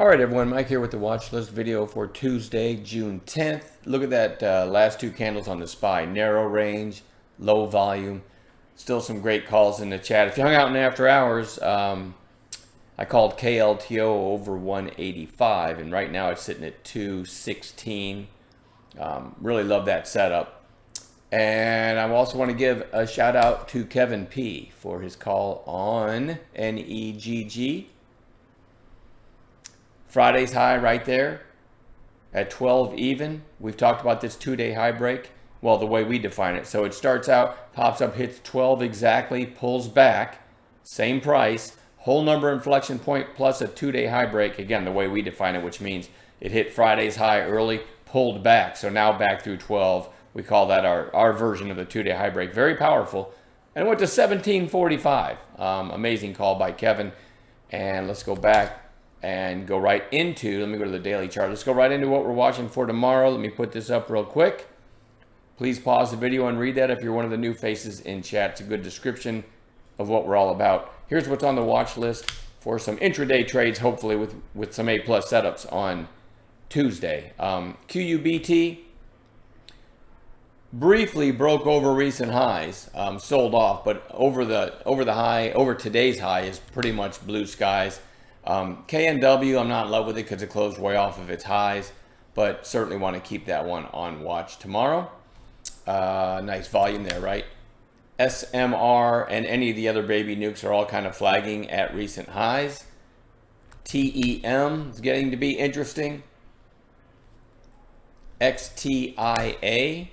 All right, everyone, Mike here with the watch list video for Tuesday, June 10th. Look at that last two candles on the SPY. Narrow range, low volume. Still some great calls in the chat. If you hung out in after hours, I called KLTO over 185, and right now it's sitting at 216. Really love that setup. And I also want to give a shout out to Kevin P for his call on NEGG. Friday's high right there at 12 even. We've talked about this two-day high break. Well, the way we define it. So it starts out, pops up, hits 12 exactly, pulls back, same price, whole number inflection point plus a two-day high break. Again, the way we define it, which means it hit Friday's high early, pulled back. So now back through 12. We call that our version of the two-day high break. Very powerful. And it went to 1745. Amazing call by Kevin. And let's go back and go right into, let me go to the daily chart. Let's go right into what we're watching for tomorrow. Let me put this up real quick. Please pause the video and read that if you're one of the new faces in chat. It's a good description of what we're all about. Here's what's on the watch list for some intraday trades, hopefully with some A-plus setups on Tuesday. QUBT briefly broke over recent highs, sold off, but over today's high is pretty much blue skies. KNW, I'm not in love with it because it closed way off of its highs, but certainly want to keep that one on watch tomorrow. Nice volume there, right? SMR and any of the other baby nukes are all kind of flagging at recent highs. TEM is getting to be interesting. XTIA.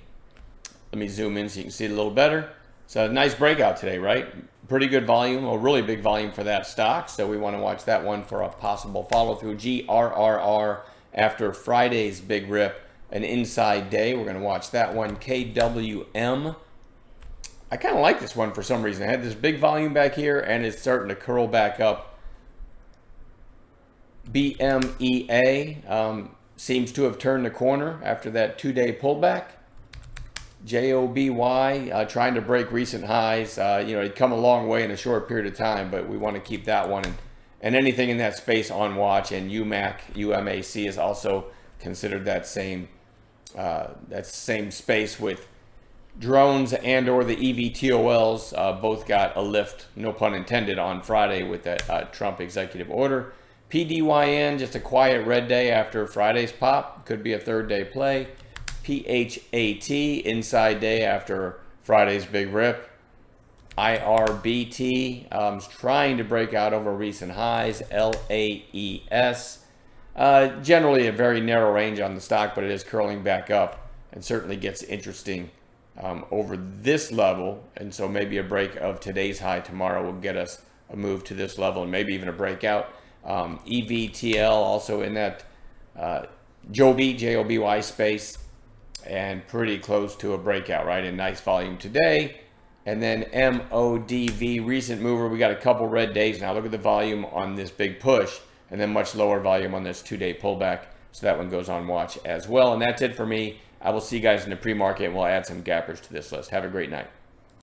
Let me zoom in so you can see it a little better. So a nice breakout today, right? Pretty good volume, a really big volume for that stock. So we want to watch that one for a possible follow through. GRRR after Friday's big rip, an inside day. We're going to watch that one. KWM. I kind of like this one for some reason. I had this big volume back here and it's starting to curl back up. BMEA seems to have turned the corner after that two-day pullback. JOBY trying to break recent highs. It'd come a long way in a short period of time, but we want to keep that one and anything in that space on watch. And UMAC is also considered that same space with drones and or the EVTOLs. Both got a lift, no pun intended, on Friday with that Trump executive order. PDYN, just a quiet red day after Friday's pop. Could be a third day play. PHAT, inside day after Friday's big rip. IRBT is trying to break out over recent highs. LAES, generally a very narrow range on the stock, but it is curling back up and certainly gets interesting over this level. And so maybe a break of today's high tomorrow will get us a move to this level and maybe even a breakout. EVTL also in that JOBY space, and pretty close to a breakout, right? In nice volume today. And then MODV, recent mover. We got a couple red days now. Look at the volume on this big push, and then much lower volume on this two-day pullback. So that one goes on watch as well. And that's it for me. I will see you guys in the pre-market, and we'll add some gappers to this list. Have a great night.